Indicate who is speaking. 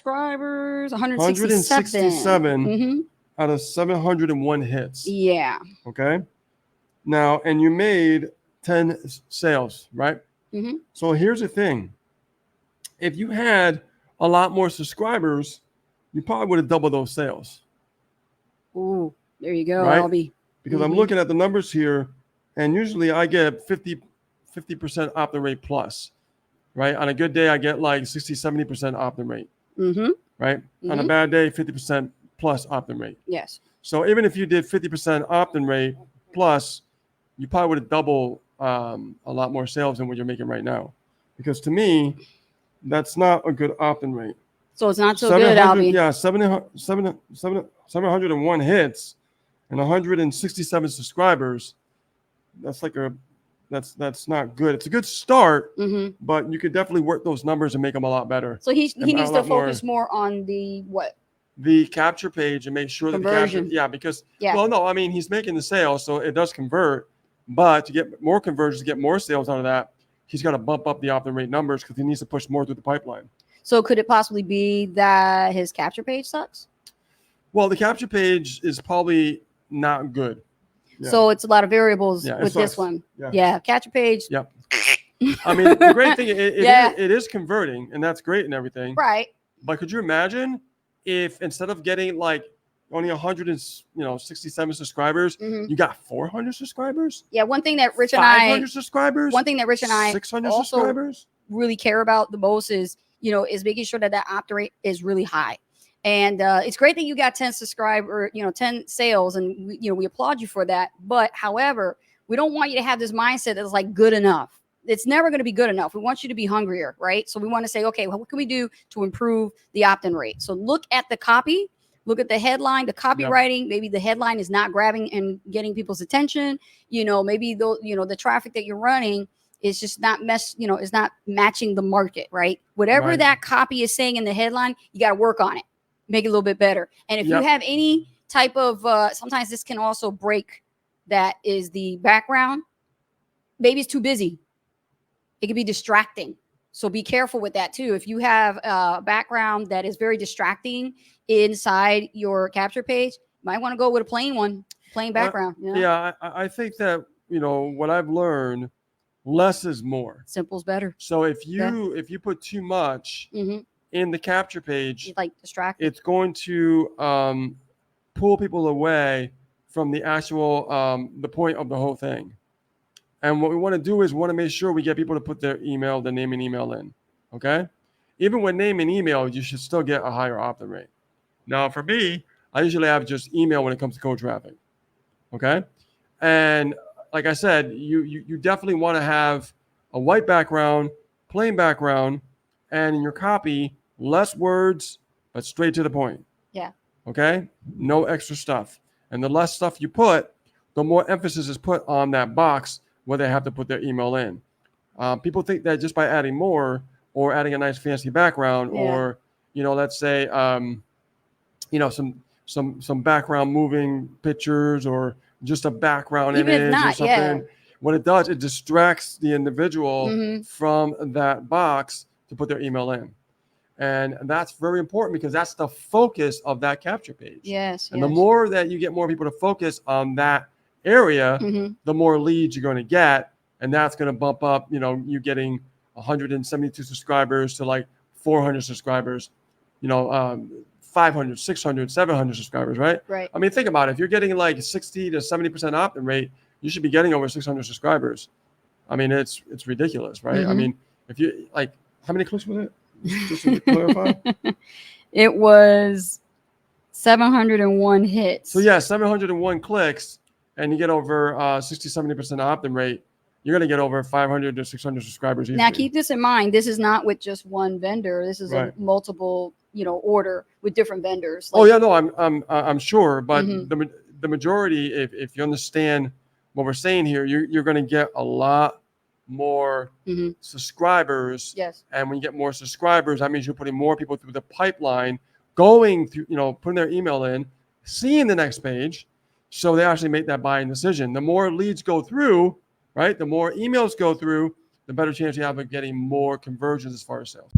Speaker 1: subscribers, 167.
Speaker 2: 167 out of 701 hits.
Speaker 1: Yeah.
Speaker 2: Okay. Now, and you made 10 sales, right? So here's the thing. If you had a lot more subscribers, you probably would have doubled those sales.
Speaker 1: Ooh, there you go,
Speaker 2: right?
Speaker 1: Albie.
Speaker 2: Because I'm looking at the numbers here, and usually I get 50% opt-in rate plus, right? On a good day, I get like 60, 70% opt-in rate, right? On a bad day, 50% plus opt-in rate.
Speaker 1: Yes.
Speaker 2: So even if you did 50% opt-in rate plus, you probably would have doubled a lot more sales than what you're making right now. Because to me, that's not a good opt-in rate.
Speaker 1: So it's not so good, Albie.
Speaker 2: Yeah, 701 hits and 167 subscribers. That's like that's not good. It's a good start, but you could definitely work those numbers and make them a lot better.
Speaker 1: So he needs to focus more on the what?
Speaker 2: The capture page and make sure that
Speaker 1: conversion.
Speaker 2: Well, no, I mean he's making the sale, so it does convert. But to get more conversions, to get more sales out of that, he's got to bump up the opt-in rate numbers because he needs to push more through the pipeline.
Speaker 1: So could it possibly be that his capture page sucks?
Speaker 2: Well, the capture page is probably not good.
Speaker 1: Yeah. So it's a lot of variables with this one. Yeah, capture page.
Speaker 2: Yep. I mean, the great thing, it is converting, and that's great and everything.
Speaker 1: Right.
Speaker 2: But could you imagine if instead of getting like only 167 subscribers, you got 400 subscribers?
Speaker 1: Yeah, one thing that Rich and
Speaker 2: 500 subscribers?
Speaker 1: One thing that Rich and I
Speaker 2: 600
Speaker 1: also
Speaker 2: subscribers?
Speaker 1: really care about the most is making sure that opt-in rate is really high. And it's great that you got 10 subscribers, 10 sales, and we applaud you for that. But however, we don't want you to have this mindset that's like good enough. It's never going to be good enough. We want you to be hungrier, right? So we want to say, okay, well, what can we do to improve the opt-in rate? So look at the copy, look at the headline, the copywriting. Yep. Maybe the headline is not grabbing and getting people's attention. Maybe the traffic that you're running is just not is not matching the market, right? Whatever that copy is saying in the headline, you got to work on it. Make it a little bit better. And if you have any type of, sometimes this can also break, that is the background. Maybe it's too busy. It can be distracting. So be careful with that too. If you have a background that is very distracting inside your capture page, you might want to go with a plain background.
Speaker 2: Yeah, I think that, what I've learned, less is more.
Speaker 1: Simple's better.
Speaker 2: So if you put too much in the capture page,
Speaker 1: like distract,
Speaker 2: it's going to pull people away from the actual the point of the whole thing. And what we want to do is make sure we get people to put their name and email in. Okay, even with name and email, you should still get a higher opt-in rate. Now, for me, I usually have just email when it comes to cold traffic. Okay, and like I said, you definitely want to have a white background, plain background, and in your copy, less words, but straight to the point.
Speaker 1: Yeah.
Speaker 2: Okay? No extra stuff. And the less stuff you put, the more emphasis is put on that box where they have to put their email in. People think that just by adding more or adding a nice fancy background or, let's say, some background moving pictures or just a background image or something. Yeah. What it does, it distracts the individual from that box to put their email in. And that's very important because that's the focus of that capture page.
Speaker 1: Yes.
Speaker 2: And the more that you get more people to focus on that area, the more leads you're going to get. And that's going to bump up, you getting 172 subscribers to like 400 subscribers, 500, 600, 700 subscribers, right?
Speaker 1: Right.
Speaker 2: I mean, think about it. If you're getting like 60 to 70% opt-in rate, you should be getting over 600 subscribers. I mean, it's ridiculous, right? I mean, if you like, how many clicks was it? Just to clarify.
Speaker 1: It was 701 hits.
Speaker 2: So 701 clicks, and you get over 60, 70% opt-in rate. You're going to get over 500 to 600 subscribers easily.
Speaker 1: Now, keep this in mind. This is not with just one vendor. This is a multiple, order with different vendors.
Speaker 2: I'm sure, but the majority, if you understand what we're saying here, you're going to get a lot more subscribers.
Speaker 1: Yes.
Speaker 2: And when you get more subscribers, that means you're putting more people through the pipeline, going through, putting their email in, seeing the next page, so they actually make that buying decision. The more leads go through, right? The more emails go through, the better chance you have of getting more conversions as far as sales.